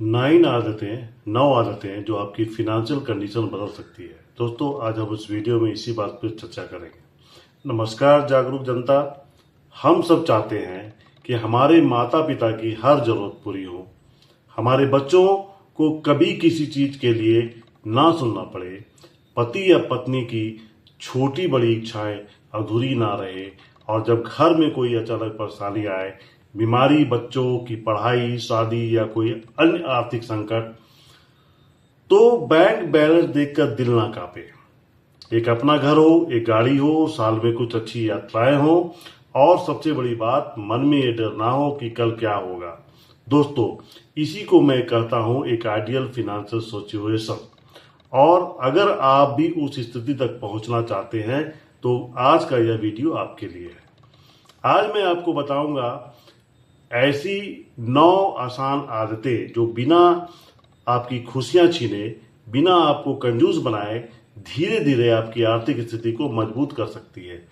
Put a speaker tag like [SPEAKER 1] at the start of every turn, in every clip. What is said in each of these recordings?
[SPEAKER 1] नौ आदतें जो आपकी फिनेंशियल कंडीशन बदल सकती है। दोस्तों, आज हम इस वीडियो में इसी बात पर चर्चा करेंगे। नमस्कार जागरूक जनता। हम सब चाहते हैं कि हमारे माता पिता की हर जरूरत पूरी हो, हमारे बच्चों को कभी किसी चीज के लिए ना सुनना पड़े, पति या पत्नी की छोटी बड़ी इच्छाएं अधूरी ना रहे, और जब घर में कोई अचानक परेशानी आए, बीमारी, बच्चों की पढ़ाई, शादी या कोई अन्य आर्थिक संकट, तो बैंक बैलेंस देखकर दिल ना कांपे। एक अपना घर हो, एक गाड़ी हो, साल में कुछ अच्छी यात्राएं हो, और सबसे बड़ी बात, मन में ये डर ना हो कि कल क्या होगा। दोस्तों, इसी को मैं कहता हूं एक आइडियल फिनेंशियल सिचुएशन। और अगर आप भी उस स्थिति तक पहुंचना चाहते हैं तो आज का यह वीडियो आपके लिए है। आज मैं आपको बताऊंगा ऐसी 9 आसान आदतें जो बिना आपकी खुशियां छीने, बिना आपको कंजूस बनाए, धीरे धीरे आपकी आर्थिक स्थिति को मजबूत कर सकती है।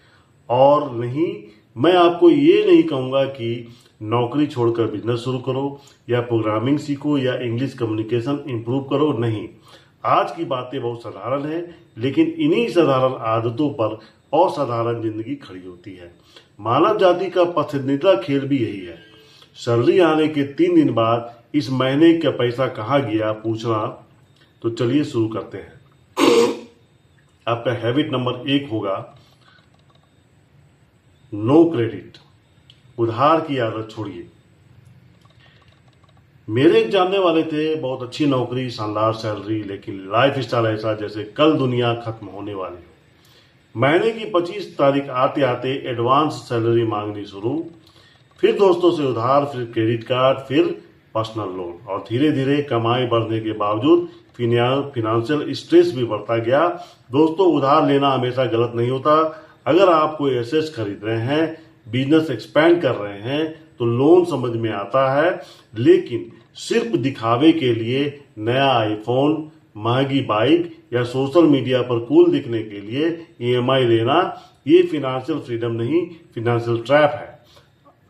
[SPEAKER 1] और नहीं, मैं आपको ये नहीं कहूंगा कि नौकरी छोड़कर बिजनेस शुरू करो, या प्रोग्रामिंग सीखो, या इंग्लिश कम्युनिकेशन इंप्रूव करो। नहीं, आज की बातें बहुत साधारण है, लेकिन इन्हीं साधारण आदतों पर असाधारण जिंदगी खड़ी होती है। मानव जाति का पसंदीदा खेल भी यही है। सैलरी आने के 3 दिन बाद इस महीने का पैसा कहाँ गया पूछना। तो चलिए शुरू करते हैं। आपका हैबिट नंबर 1 होगा नो क्रेडिट। उधार की आदत छोड़िए। मेरे एक जानने वाले थे, बहुत अच्छी नौकरी, शानदार सैलरी, लेकिन लाइफ स्टाइल ऐसा जैसे कल दुनिया खत्म होने वाली हो। महीने की 25 तारीख आते आते एडवांस सैलरी मांगनी शुरू, फिर दोस्तों से उधार, फिर क्रेडिट कार्ड, फिर पर्सनल लोन, और धीरे धीरे कमाई बढ़ने के बावजूद फिनेंशियल स्ट्रेस भी बढ़ता गया। दोस्तों, उधार लेना हमेशा गलत नहीं होता। अगर आप कोई एसेट्स खरीद रहे हैं, बिजनेस एक्सपैंड कर रहे हैं, तो लोन समझ में आता है, लेकिन सिर्फ दिखावे के लिए नया आईफोन, महंगी बाइक, या सोशल मीडिया पर कूल दिखने के लिए ईएमआई लेना, ये फिनेंशियल फ्रीडम नहीं, फिनेंशियल ट्रैप है।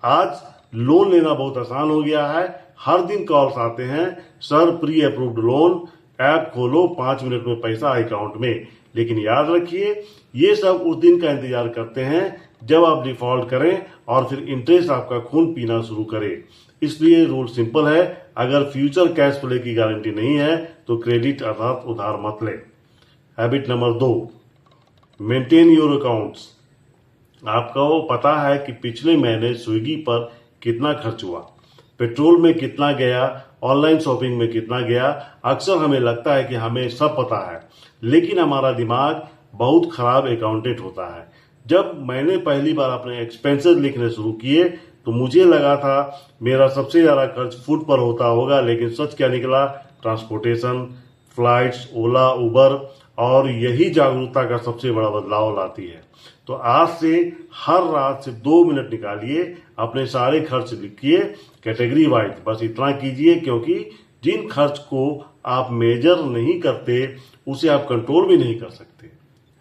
[SPEAKER 1] आज लोन लेना बहुत आसान हो गया है। हर दिन कॉल्स आते हैं, sir pre approved loan, app खोलो, 5 मिनट में पैसा अकाउंट में। लेकिन याद रखिए, ये सब उस दिन का इंतजार करते हैं जब आप डिफॉल्ट करें और फिर इंटरेस्ट आपका खून पीना शुरू करे। इसलिए रूल सिंपल है, अगर फ्यूचर कैश फ्लो की गारंटी नहीं है तो क्रेडिट अर्थात उधार मत ले। Habit number 2, maintain your accounts. आपको पता है कि पिछले महीने स्विगी पर कितना खर्च हुआ, पेट्रोल में कितना गया, ऑनलाइन शॉपिंग में कितना गया। अक्सर हमें लगता है कि हमें सब पता है, लेकिन हमारा दिमाग बहुत खराब अकाउंटेंट होता है। जब मैंने पहली बार अपने एक्सपेंसेस लिखने शुरू किए तो मुझे लगा था मेरा सबसे ज्यादा खर्च फूड पर होता होगा, लेकिन सच क्या निकला, ट्रांसपोर्टेशन, फ्लाइट्स, ओला, उबर। और यही जागरूकता का सबसे बड़ा बदलाव लाती है। तो आज से हर रात सिर्फ 2 मिनट निकालिए, अपने सारे खर्च लिखिए कैटेगरी वाइज। बस इतना कीजिए, क्योंकि जिन खर्च को आप मेजर नहीं करते उसे आप कंट्रोल भी नहीं कर सकते।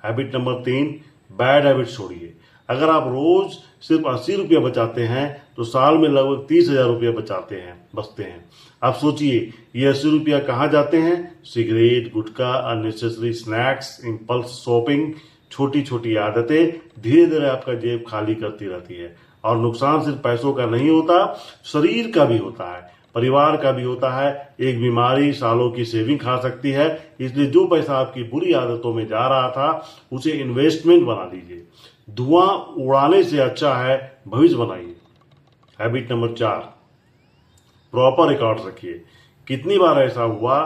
[SPEAKER 1] हैबिट नंबर 3, बैड हैबिट छोड़िए। अगर आप रोज सिर्फ 80 रुपये बचाते हैं तो साल में लगभग 30,000 रुपये बचते हैं। आप सोचिए, ये 80 रुपया कहाँ जाते हैं? सिगरेट, गुटखा, अननेसेसरी स्नैक्स, इम्पल्स शॉपिंग। छोटी छोटी आदतें धीरे धीरे आपका जेब खाली करती रहती है। और नुकसान सिर्फ पैसों का नहीं होता, शरीर का भी होता है, परिवार का भी होता है। एक बीमारी सालों की सेविंग खा सकती है। इसलिए जो पैसा आपकी बुरी आदतों में जा रहा था उसे इन्वेस्टमेंट बना लीजिए। धुआं उड़ाने से अच्छा है भविष्य बनाइए। हैबिट नंबर 4, प्रॉपर रिकॉर्ड रखिए। कितनी बार ऐसा हुआ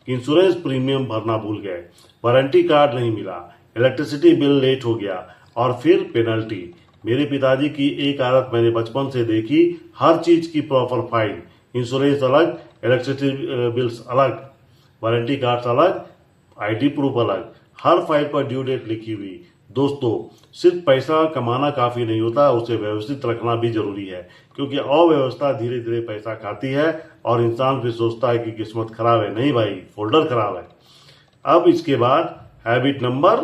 [SPEAKER 1] कि इंश्योरेंस प्रीमियम भरना भूल गए, वारंटी कार्ड नहीं मिला, इलेक्ट्रिसिटी बिल लेट हो गया, और फिर पेनल्टी। मेरे पिताजी की एक आदत मैंने बचपन से देखी, हर चीज की प्रॉपर फाइल, इंश्योरेंस अलग, इलेक्ट्रिसिटी बिल्स अलग, वारंटी कार्ड अलग, आईडी प्रूफ अलग, हर फाइल पर ड्यू डेट लिखी हुई। दोस्तों, सिर्फ पैसा कमाना काफी नहीं होता, उसे व्यवस्थित रखना भी जरूरी है, क्योंकि अव्यवस्था धीरे धीरे पैसा खाती है और इंसान फिर सोचता है कि किस्मत खराब है। नहीं भाई, फोल्डर खराब है। अब इसके बाद हैबिट नंबर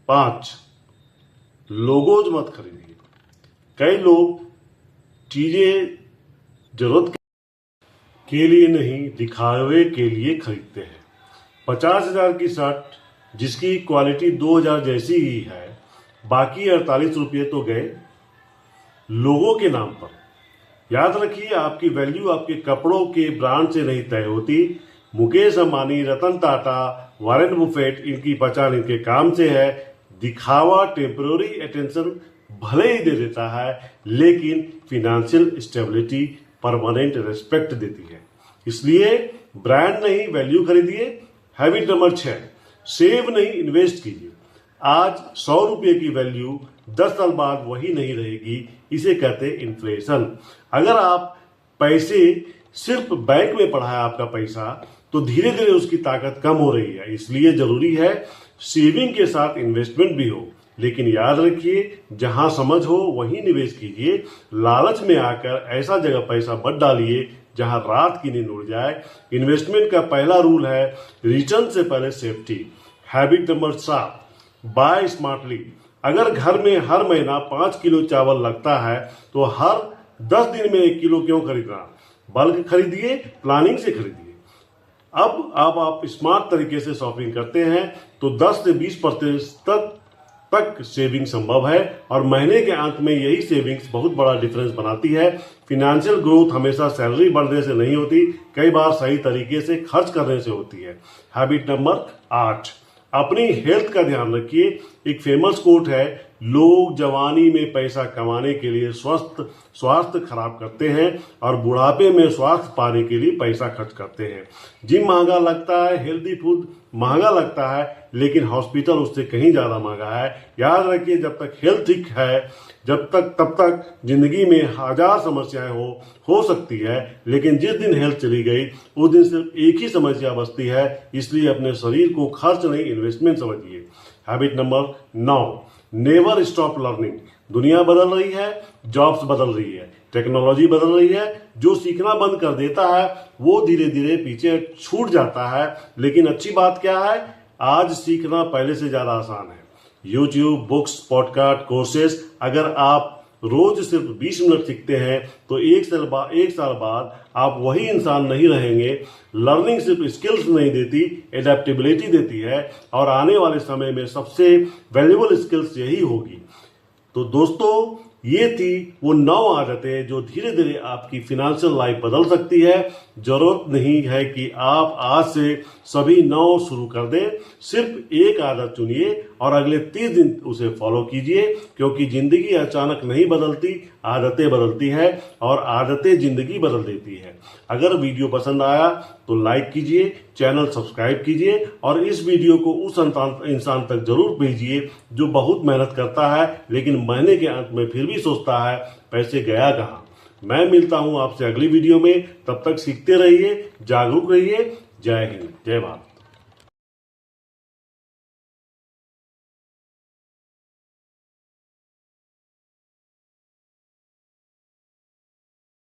[SPEAKER 1] 5, लोगोज मत खरीदिए। कई लोग चीजें जरूरत के लिए नहीं, दिखावे के लिए खरीदते हैं। 50,000 की शर्ट जिसकी क्वालिटी 2,000 जैसी ही है, बाकी 48 रुपये तो गए लोगों के नाम पर। याद रखिए, आपकी वैल्यू आपके कपड़ों के ब्रांड से नहीं तय होती। मुकेश अंबानी, रतन टाटा, वॉरेन बुफेट, इनकी पहचान इनके काम से है। दिखावा टेम्पररी अटेंशन भले ही दे देता है, लेकिन फिनेंशियल स्टेबिलिटी परमानेंट रेस्पेक्ट देती है। इसलिए ब्रांड नहीं, वैल्यू खरीदिए। हैबिट नंबर 6, सेव नहीं, इन्वेस्ट कीजिए। आज 100 रुपये की वैल्यू 10 साल बाद वही नहीं रहेगी। इसे कहते हैं इन्फ्लेशन। अगर आप पैसे सिर्फ बैंक में पड़ा है आपका पैसा, तो धीरे धीरे उसकी ताकत कम हो रही है। इसलिए जरूरी है सेविंग के साथ इन्वेस्टमेंट भी हो। लेकिन याद रखिए, जहां समझ हो वहीं निवेश कीजिए। लालच में आकर ऐसा जगह पैसा मत डालिए जहां रात की नींद उड़ जाए। इन्वेस्टमेंट का पहला रूल है रिटर्न से पहले safety. Habit number 7, buy smartly. अगर घर में हर महीना 5 किलो चावल लगता है, तो हर 10 दिन में 1 किलो क्यों खरीदना? बल्क खरीदिए, प्लानिंग से खरीदिए। अब आप स्मार्ट तरीके से शॉपिंग करते हैं तो 10 से 20% तक सेविंग संभव है, और महीने के अंत में यही सेविंग्स बहुत बड़ा डिफरेंस बनाती है। फिनेंशियल ग्रोथ हमेशा सैलरी बढ़ने से नहीं होती, कई बार सही तरीके से खर्च करने से होती है। हैबिट नंबर 8, अपनी हेल्थ का ध्यान रखिए। एक फेमस कोट है, लोग जवानी में पैसा कमाने के लिए स्वास्थ्य खराब करते हैं और बुढ़ापे में स्वास्थ्य पाने के लिए पैसा खर्च करते हैं। जिम महंगा लगता है, हेल्दी फूड महंगा लगता है, लेकिन हॉस्पिटल उससे कहीं ज्यादा महंगा है। याद रखिए, जब तक हेल्थ ठीक है, तब तक जिंदगी में हजार समस्याएं हो सकती है, लेकिन जिस दिन हेल्थ चली गई उस दिन सिर्फ एक ही समस्या बचती है। इसलिए अपने शरीर को खर्च नहीं, इन्वेस्टमेंट समझिए। Habit number 9, never stop learning. दुनिया बदल रही है, जॉब्स बदल रही है, टेक्नोलॉजी बदल रही है। जो सीखना बंद कर देता है वो धीरे धीरे पीछे छूट जाता है। लेकिन अच्छी बात क्या है, आज सीखना पहले से ज्यादा आसान है। यूट्यूब, बुक्स, पॉडकास्ट, कोर्सेस, अगर आप रोज सिर्फ 20 मिनट सीखते हैं तो एक साल बाद आप वही इंसान नहीं रहेंगे। लर्निंग सिर्फ स्किल्स नहीं देती, एडेप्टेबिलिटी देती है, और आने वाले समय में सबसे वैल्यूएबल स्किल्स यही होगी। तो दोस्तों, ये थी वो 9 आदतें जो धीरे धीरे आपकी फिनेंशियल लाइफ बदल सकती है। जरूरत नहीं है कि आप आज से सभी 9 शुरू कर दें। सिर्फ एक आदत चुनिए और अगले 30 दिन उसे फॉलो कीजिए, क्योंकि जिंदगी अचानक नहीं बदलती, आदतें बदलती है, और आदतें जिंदगी बदल देती है। अगर वीडियो पसंद आया तो लाइक कीजिए, चैनल सब्सक्राइब कीजिए, और इस वीडियो को उस इंसान तक जरूर भेजिए जो बहुत मेहनत करता है, लेकिन महीने के अंत में फिर भी सोचता है पैसे गया कहाँ। मैं मिलता हूं आपसे अगली वीडियो में। तब तक सीखते रहिए, जागरूक रहिए। जय हिंद, जय भारत।